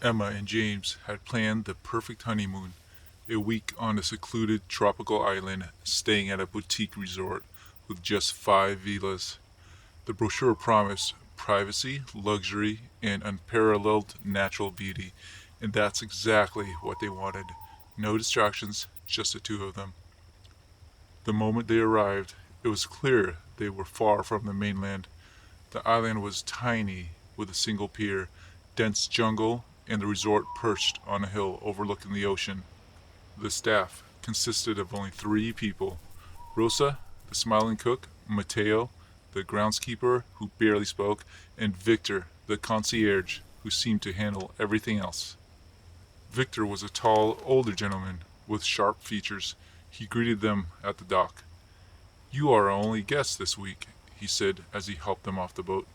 Emma and James had planned the perfect honeymoon, a week on a secluded tropical island, staying at a boutique resort with just 5 villas. The brochure promised privacy, luxury, and unparalleled natural beauty, and that's exactly what they wanted. No distractions, just the two of them. The moment they arrived, it was clear they were far from the mainland. The island was tiny, with a single pier, dense jungle, and the resort perched on a hill overlooking the ocean. The staff consisted of only 3 people: Rosa, the smiling cook, Mateo, the groundskeeper who barely spoke, and Victor, the concierge who seemed to handle everything else. Victor was a tall, older gentleman with sharp features. He greeted them at the dock. "You are our only guests this week," he said as he helped them off the boat.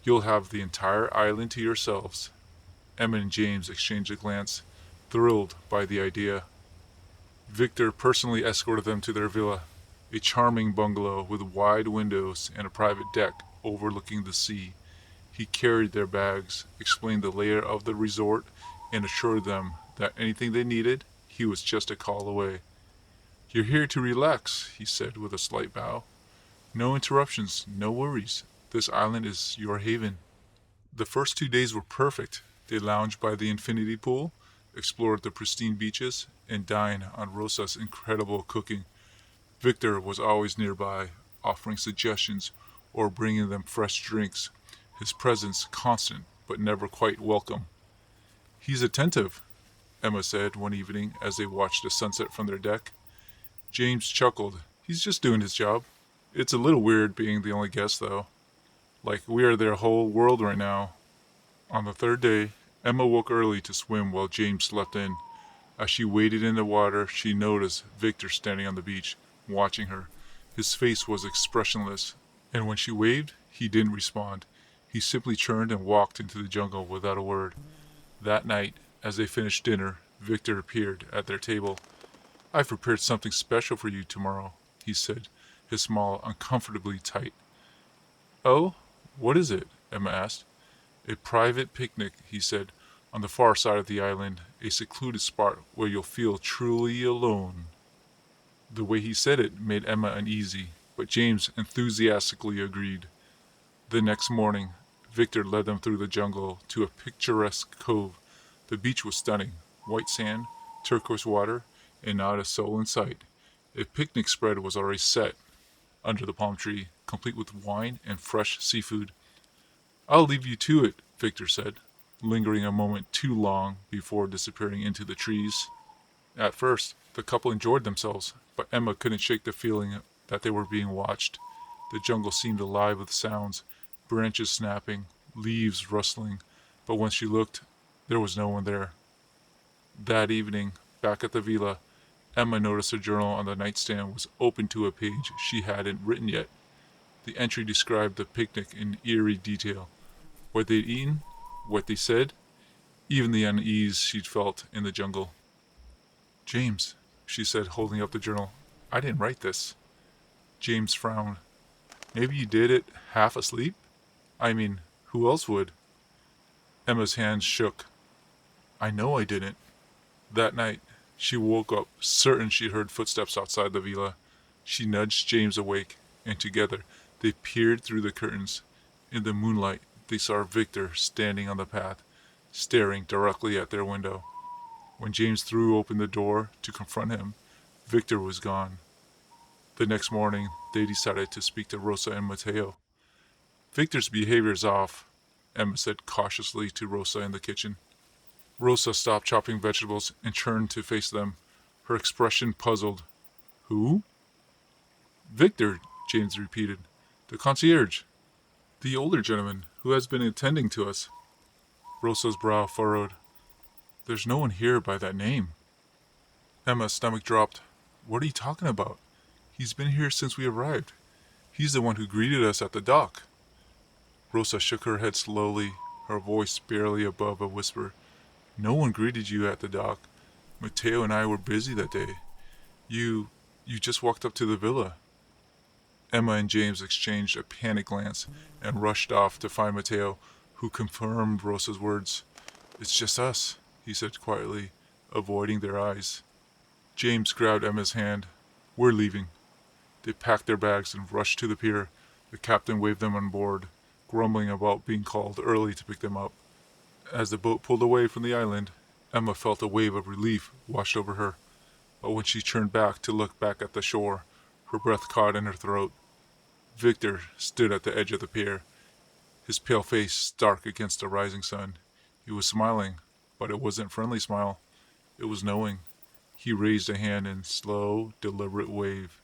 "You'll have the entire island to yourselves." Emma and James exchanged a glance, thrilled by the idea. Victor personally escorted them to their villa, a charming bungalow with wide windows and a private deck overlooking the sea. He carried their bags, explained the layout of the resort, and assured them that anything they needed, he was just a call away. "You're here to relax," he said with a slight bow. "No interruptions, no worries. This island is your haven." The first 2 days were perfect. They lounged by the infinity pool, explored the pristine beaches, and dined on Rosa's incredible cooking. Victor was always nearby, offering suggestions or bringing them fresh drinks, his presence constant but never quite welcome. "He's attentive," Emma said one evening as they watched the sunset from their deck. James chuckled. "He's just doing his job. It's a little weird being the only guest, though. Like we are their whole world right now." On the third day, Emma woke early to swim while James slept in. As she waded in the water, she noticed Victor standing on the beach, watching her. His face was expressionless, and when she waved, he didn't respond. He simply turned and walked into the jungle without a word. That night, as they finished dinner, Victor appeared at their table. "I've prepared something special for you tomorrow," he said, his smile uncomfortably tight. "Oh, what is it?" Emma asked. "A private picnic," he said, "on the far side of the island, a secluded spot where you'll feel truly alone." The way he said it made Emma uneasy, but James enthusiastically agreed. The next morning, Victor led them through the jungle to a picturesque cove. The beach was stunning: white sand, turquoise water, and not a soul in sight. A picnic spread was already set under the palm tree, complete with wine and fresh seafood. "I'll leave you to it," Victor said, lingering a moment too long before disappearing into the trees. At first, the couple enjoyed themselves, but Emma couldn't shake the feeling that they were being watched. The jungle seemed alive with sounds, branches snapping, leaves rustling, but when she looked, there was no one there. That evening, back at the villa, Emma noticed her journal on the nightstand was open to a page she hadn't written yet. The entry described the picnic in eerie detail: what they'd eaten, what they said, even the unease she'd felt in the jungle. "James," she said, holding up the journal, "I didn't write this." James frowned. "Maybe you did it half asleep? I mean, who else would?" Emma's hands shook. "I know I didn't." That night, she woke up certain she'd heard footsteps outside the villa. She nudged James awake, and together they peered through the curtains. In the moonlight, they saw Victor standing on the path, staring directly at their window. When James threw open the door to confront him, Victor was gone. The next morning, they decided to speak to Rosa and Mateo. "Victor's behavior's off," Emma said cautiously to Rosa in the kitchen. Rosa stopped chopping vegetables and turned to face them, her expression puzzled. "Who?" "Victor," James repeated. "The concierge. The older gentleman who has been attending to us." Rosa's brow furrowed. "There's no one here by that name." Emma's stomach dropped. "What are you talking about? He's been here since we arrived. He's the one who greeted us at the dock." Rosa shook her head slowly, her voice barely above a whisper. "No one greeted you at the dock. Mateo and I were busy that day. You just walked up to the villa." Emma and James exchanged a panicked glance and rushed off to find Mateo, who confirmed Rosa's words. It's just us, he said quietly, avoiding their eyes. James grabbed Emma's hand. We're leaving. They packed their bags and rushed to the pier. The captain waved them on board, grumbling about being called early to pick them up. As the boat pulled away from the island, Emma felt a wave of relief wash over her, but when she turned back to look back at the shore, her breath caught in her throat. Victor stood at the edge of the pier, his pale face stark against the rising sun. He was smiling, but it wasn't a friendly smile. It was knowing. He raised a hand in slow, deliberate wave.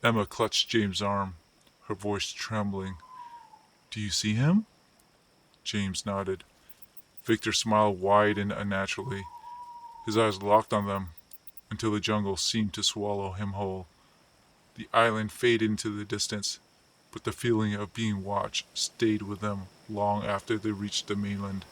Emma clutched James' arm, her voice trembling. Do you see him? James nodded. Victor smiled wide and unnaturally. His eyes locked on them until the jungle seemed to swallow him whole. The island faded into the distance, but the feeling of being watched stayed with them long after they reached the mainland.